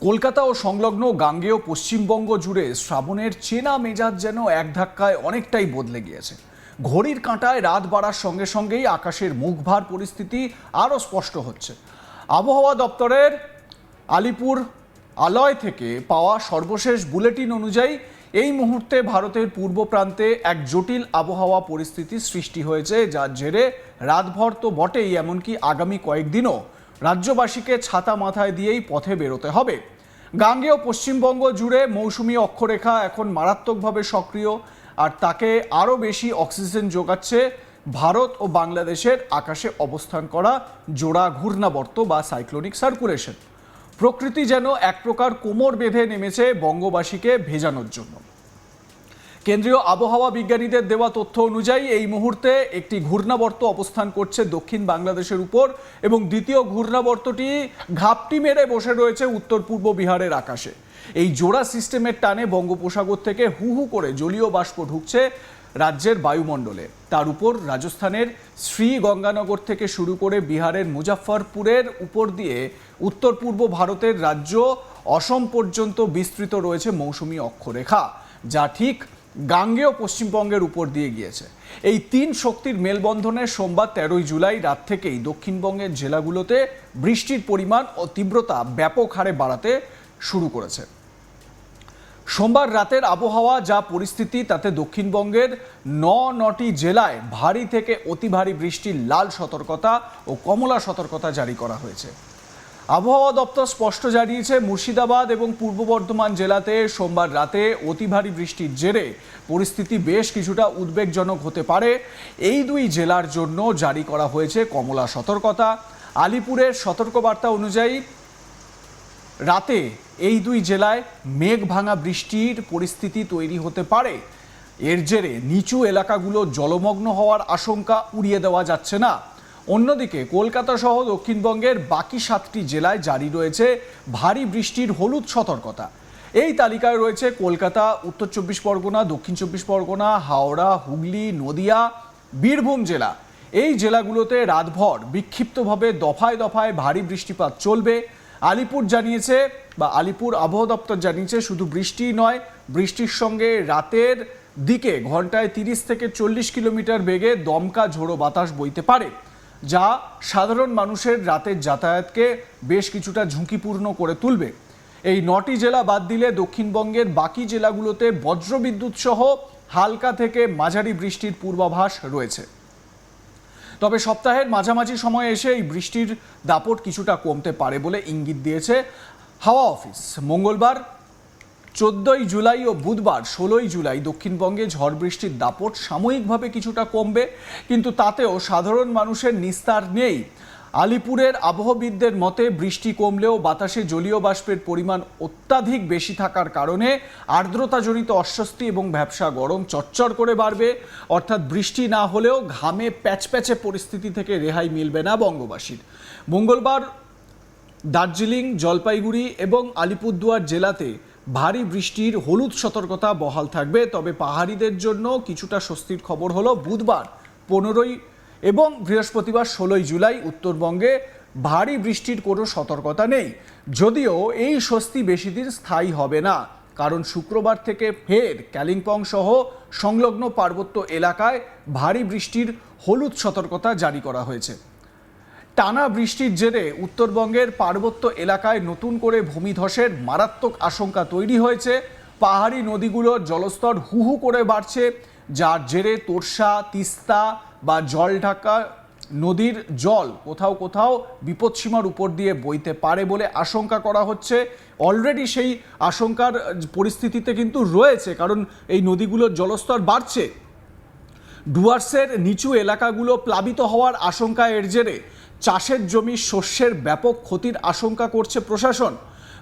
কলকাতা ও সংলগ্ন গাঙ্গেয় পশ্চিমবঙ্গ জুড়ে শ্রাবণের চেনা মেজাজ যেন এক ধাক্কায় অনেকটাই বদলে গিয়েছে। ঘড়ির কাঁটায় রাত বাড়ার সঙ্গে সঙ্গেই আকাশের মুখভার পরিস্থিতি আরও স্পষ্ট হচ্ছে। আবহাওয়া দপ্তরের আলিপুর আলয় থেকে পাওয়া সর্বশেষ বুলেটিন অনুযায়ী এই মুহূর্তে ভারতের পূর্ব প্রান্তে এক জটিল আবহাওয়া পরিস্থিতির সৃষ্টি হয়েছে, যার জেরে রাতভর তো বটেই, এমনকি আগামী কয়েকদিনও রাজ্যবাসীকে ছাতা মাথায় দিয়েই পথে বেরোতে হবে। গাঙ্গেয় পশ্চিমবঙ্গ জুড়ে মৌসুমি অক্ষরেখা এখন মারাত্মকভাবে সক্রিয়, আর তাকে আরও বেশি অক্সিজেন যোগাচ্ছে ভারত ও বাংলাদেশের আকাশে অবস্থান করা জোড়া ঘূর্ণাবর্ত বা সাইক্লোনিক সার্কুলেশন। প্রকৃতি যেন এক প্রকার কোমর বেঁধে নেমেছে বঙ্গবাসীকে ভেজানোর জন্য। কেন্দ্রীয় আবহাওয়া বিজ্ঞানীদের দেওয়া তথ্য অনুযায়ী এই মুহূর্তে একটি ঘূর্ণাবর্ত অবস্থান করছে দক্ষিণ বাংলাদেশের উপর, এবং দ্বিতীয় ঘূর্ণাবর্তটি ঘাপটি মেরে বসে রয়েছে উত্তর পূর্ব বিহারের আকাশে। এই জোড়া সিস্টেমের টানে বঙ্গোপসাগর থেকে হু হু করে জলীয় বাষ্প ঢুকছে রাজ্যের বায়ুমণ্ডলে। তার উপর রাজস্থানের শ্রীগঙ্গানগর থেকে শুরু করে বিহারের মুজাফফরপুরের উপর দিয়ে উত্তর পূর্ব ভারতের রাজ্য অসম পর্যন্ত বিস্তৃত রয়েছে মৌসুমি অক্ষরেখা, যা ঠিক গাঙ্গেয় পশ্চিমবঙ্গের উপর দিয়ে গিয়েছে। এই তিন শক্তির মেলবন্ধনে সোমবার 13ই জুলাই রাত থেকেই দক্ষিণবঙ্গের জেলাগুলোতে বৃষ্টির পরিমাণ ও তীব্রতা ব্যাপক হারে বাড়াতে শুরু করেছে। সোমবার রাতের আবহাওয়া যা পরিস্থিতি, তাতে দক্ষিণবঙ্গের নটি জেলায় ভারী থেকে অতি ভারী বৃষ্টির লাল সতর্কতা ও কমলা সতর্কতা জারি করা হয়েছে। আবহাওয়া দপ্তর স্পষ্ট জানিয়েছে, মুর্শিদাবাদ এবং পূর্ব বর্ধমান জেলাতে সোমবার রাতে অতি ভারী বৃষ্টির জেরে পরিস্থিতি বেশ কিছুটা উদ্বেগজনক হতে পারে। এই দুই জেলার জন্য জারি করা হয়েছে কমলা সতর্কতা। আলিপুরের সতর্কবার্তা অনুযায়ী রাতে এই দুই জেলায় মেঘ ভাঙা বৃষ্টির পরিস্থিতি তৈরি হতে পারে। এর জেরে নিচু এলাকাগুলো জলমগ্ন হওয়ার আশঙ্কা উড়িয়ে দেওয়া যাচ্ছে না। অন্যদিকে কলকাতা সহ দক্ষিণবঙ্গের বাকি 7টি জেলায় জারি রয়েছে ভারী বৃষ্টির হলুদ সতর্কতা। এই তালিকায় রয়েছে কলকাতা, উত্তর 24 পরগনা, দক্ষিণ 24 পরগনা, হাওড়া, হুগলি, নদিয়া, বীরভূম জেলা। এই জেলাগুলোতে রাতভর বিক্ষিপ্তভাবে দফায় দফায় ভারী বৃষ্টিপাত চলবে। আলিপুর জানিয়েছে বা আলিপুর আবহাওয়া দপ্তর জানিয়েছে, শুধু বৃষ্টি নয়, বৃষ্টির সঙ্গে রাতের দিকে ঘন্টায় 30 থেকে 40 কিলোমিটার বেগে দমকা ঝোড়ো বাতাস বইতে পারে, যা সাধারণ মানুষের রাতের যাতায়াতকে বেশ কিছুটা ঝুঁকিপূর্ণ করে তুলবে। এই 9টি জেলা বাদ দিলে দক্ষিণবঙ্গের বাকি জেলাগুলোতে বজ্রবিদ্যুৎ সহ হালকা থেকে মাঝারি বৃষ্টির পূর্বাভাস রয়েছে। তবে সপ্তাহের মাঝামাঝি সময়ে এসে এই বৃষ্টির দাপট কিছুটা কমতে পারে বলে ইঙ্গিত দিয়েছে হাওয়া অফিস। মঙ্গলবার 14ই জুলাই ও বুধবার 16ই জুলাই দক্ষিণবঙ্গে ঝড় বৃষ্টির দাপট সাময়িকভাবে কিছুটা কমবে, কিন্তু তাতেও সাধারণ মানুষের নিস্তার নেই। আলিপুরের আবহবিদদের মতে, বৃষ্টি কমলেও বাতাসে জলীয় বাষ্পের পরিমাণ অত্যাধিক বেশি থাকার কারণে আর্দ্রতাজনিত অস্বস্তি এবং ভ্যাপসা গরম চচ্চর করে বাড়বে। অর্থাৎ বৃষ্টি না হলেও ঘামে প্যাচপ্যাচে পরিস্থিতি থেকে রেহাই মিলবে না বঙ্গবাসীর। মঙ্গলবার দার্জিলিং, জলপাইগুড়ি এবং আলিপুরদুয়ার জেলাতে ভারী বৃষ্টির হলুদ সতর্কতা বহাল থাকবে। তবে পাহাড়িদের জন্য কিছুটা স্বস্তির খবর হলো, বুধবার 15ই এবং বৃহস্পতিবার 16ই জুলাই উত্তরবঙ্গে ভারী বৃষ্টির কোনো সতর্কতা নেই। যদিও এই স্বস্তি বেশি দিন স্থায়ী হবে না, কারণ শুক্রবার থেকে ফের কালিম্পং সহ সংলগ্ন পার্বত্য এলাকায় ভারী বৃষ্টির হলুদ সতর্কতা জারি করা হয়েছে। টানা বৃষ্টির জেরে উত্তরবঙ্গের পার্বত্য এলাকায় নতুন করে ভূমিধসের মারাত্মক আশঙ্কা তৈরি হয়েছে। পাহাড়ি নদীগুলোর জলস্তর হু হু করে বাড়ছে, যার জেরে তোরসা, তিস্তা বা জলঢাকা নদীর জল কোথাও কোথাও বিপদসীমার উপর দিয়ে বইতে পারে বলে আশঙ্কা করা হচ্ছে। অলরেডি সেই আশঙ্কার পরিস্থিতিতে কিন্তু রয়েছে, কারণ এই নদীগুলোর জলস্তর বাড়ছে। ডুয়ার্সের নিচু এলাকাগুলো প্লাবিত হওয়ার আশঙ্কা। এর জেরে চাষের জমি, শস্যের ব্যাপক ক্ষতির আশঙ্কা করছে প্রশাসন।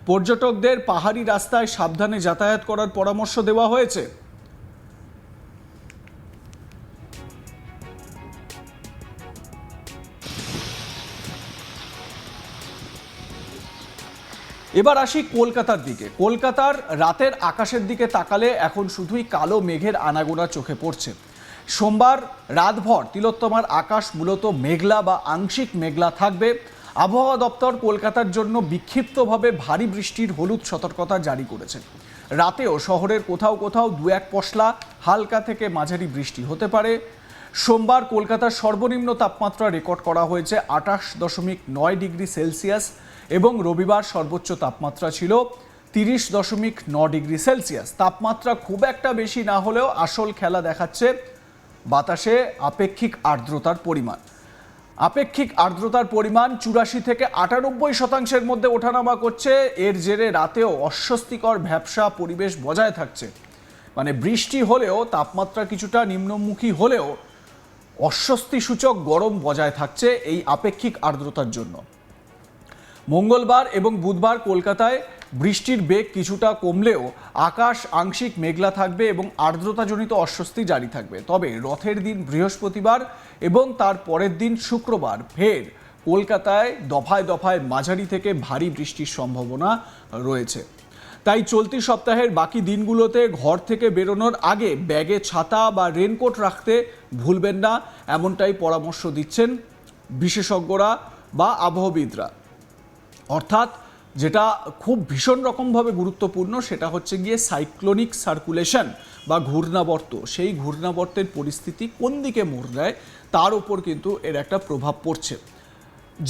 পর্যটকদের পাহাড়ি রাস্তায় সাবধানে যাতায়াত করার পরামর্শ দেওয়া হয়েছে। এবার আসি কলকাতার দিকে। কলকাতার রাতের আকাশের দিকে তাকালে এখন শুধুই কালো মেঘের আনাগোনা চোখে পড়ছে। সোমবার রাতভর তিলোত্তমার আকাশ মূলত মেঘলা বা আংশিক মেঘলা থাকবে। আবহাওয়া দপ্তর কলকাতার জন্য বিক্ষিপ্তভাবে ভারী বৃষ্টির হলুদ সতর্কতা জারি করেছে। রাতেও শহরের কোথাও কোথাও দু এক পশলা হালকা থেকে মাঝারি বৃষ্টি হতে পারে। সোমবার কলকাতার সর্বনিম্ন তাপমাত্রা রেকর্ড করা হয়েছে 28.9 ডিগ্রি সেলসিয়াস এবং রবিবার সর্বোচ্চ তাপমাত্রা ছিল 30.9 ডিগ্রি সেলসিয়াস। তাপমাত্রা খুব একটা বেশি না হলেও আসল খেলা দেখাচ্ছে বাতাসে আপেক্ষিক আর্দ্রতার পরিমাণ। আপেক্ষিক আর্দ্রতার পরিমাণ 84 থেকে 98% মধ্যে ওঠানামা করছে। এর জেরে রাতেও অস্বস্তিকর ভ্যাপসা পরিবেশ বজায় থাকছে। মানে বৃষ্টি হলেও তাপমাত্রা কিছুটা নিম্নমুখী হলেও অস্বস্তিসূচক গরম বজায় থাকছে এই আপেক্ষিক আর্দ্রতার জন্য। মঙ্গলবার এবং বুধবার কলকাতায় বৃষ্টির বেগ কিছুটা কমলেও আকাশ আংশিক মেঘলা থাকবে এবং আর্দ্রতাজনিত অস্বস্তি জারি থাকবে। তবে রথের দিন বৃহস্পতিবার এবং তার পরের দিন শুক্রবার ফের কলকাতায় দফায় দফায় মাঝারি থেকে ভারী বৃষ্টির সম্ভাবনা রয়েছে। তাই চলতি সপ্তাহের বাকি দিনগুলোতে ঘর থেকে বেরোনোর আগে ব্যাগে ছাতা বা রেনকোট রাখতে ভুলবেন না, এমনটাই পরামর্শ দিচ্ছেন বিশেষজ্ঞরা বা আবহবিদরা। অর্থাৎ যেটা খুব ভীষণ রকমভাবে গুরুত্বপূর্ণ সেটা হচ্ছে গিয়ে সাইক্লোনিক সার্কুলেশন বা ঘূর্ণাবর্ত। সেই ঘূর্ণাবর্তের পরিস্থিতি কোন দিকে মোড় দেয় তার উপর কিন্তু এর একটা প্রভাব পড়ছে।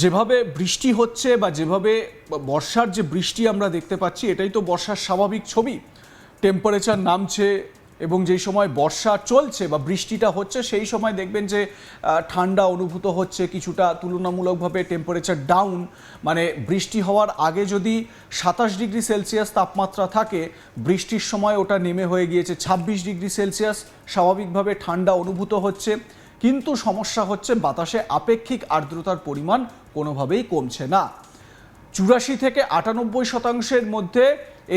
যেভাবে বৃষ্টি হচ্ছে বা যেভাবে বর্ষার যে বৃষ্টি আমরা দেখতে পাচ্ছি, এটাই তো বর্ষার স্বাভাবিক ছবি। টেম্পারেচার নামছে এবং যেই সময় বর্ষা চলছে বা বৃষ্টিটা হচ্ছে সেই সময় দেখবেন যে ঠান্ডা অনুভূত হচ্ছে, কিছুটা তুলনামূলকভাবে টেম্পারেচার ডাউন। মানে বৃষ্টি হওয়ার আগে যদি 27 ডিগ্রি সেলসিয়াস তাপমাত্রা থাকে, বৃষ্টির সময় ওটা নেমে হয়ে গিয়েছে 26 ডিগ্রি সেলসিয়াস। স্বাভাবিকভাবে ঠান্ডা অনুভূত হচ্ছে, কিন্তু সমস্যা হচ্ছে বাতাসে আপেক্ষিক আর্দ্রতার পরিমাণ কোনোভাবেই কমছে না। 84 থেকে 98% মধ্যে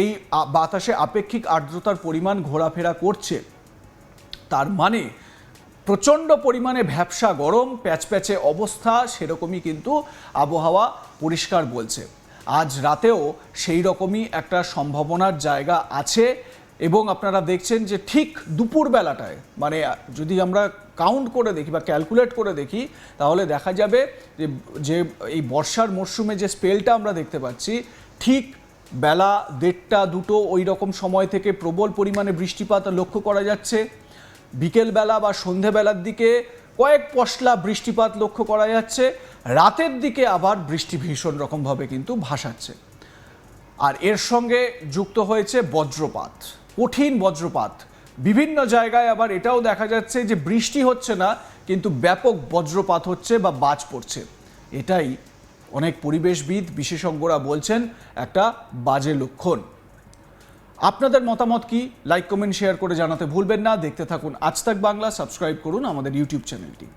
এই বাতাসে আপেক্ষিক আর্দ্রতার পরিমাণ ঘোরাফেরা করছে। তার মানে প্রচণ্ড পরিমাণে ভ্যাপসা গরম, প্যাচপ্যাচে অবস্থা, সেরকমই কিন্তু আবহাওয়া পরিষ্কার বলছে। আজ রাতেও সেই রকমই একটা সম্ভাবনার জায়গা আছে এবং আপনারা দেখছেন যে ঠিক দুপুরবেলাটায়, মানে যদি আমরা কাউন্ট করে দেখি বা ক্যালকুলেট করে দেখি তাহলে দেখা যাবে যে এই বর্ষার মরশুমে যে স্পেলটা আমরা দেখতে পাচ্ছি, ঠিক বেলা 1:30-2 ওই রকম সময় থেকে প্রবল পরিমাণে বৃষ্টিপাত লক্ষ্য করা যাচ্ছে। বিকেলবেলা বা সন্ধেবেলার দিকে কয়েক পশলা বৃষ্টিপাত লক্ষ্য করা যাচ্ছে। রাতের দিকে আবার বৃষ্টি ভীষণ রকমভাবে কিন্তু ভাসাচ্ছে। আর এর সঙ্গে যুক্ত হয়েছে বজ্রপাত, কঠিন বজ্রপাত। বিভিন্ন জায়গায় আবার এটাও দেখা যাচ্ছে যে বৃষ্টি হচ্ছে না, কিন্তু ব্যাপক বজ্রপাত হচ্ছে বা বাজ পড়ছে। এটাই অনেক পরিবেশবিদ বিশেষজ্ঞরা বলছেন একটা বাজে লক্ষণ। আপনাদের মতামত কি? লাইক, কমেন্ট, শেয়ার করে জানাতে ভুলবেন না। দেখতে থাকুন আজ তাক বাংলা, সাবস্ক্রাইব করুন আমাদের ইউটিউব চ্যানেলটি।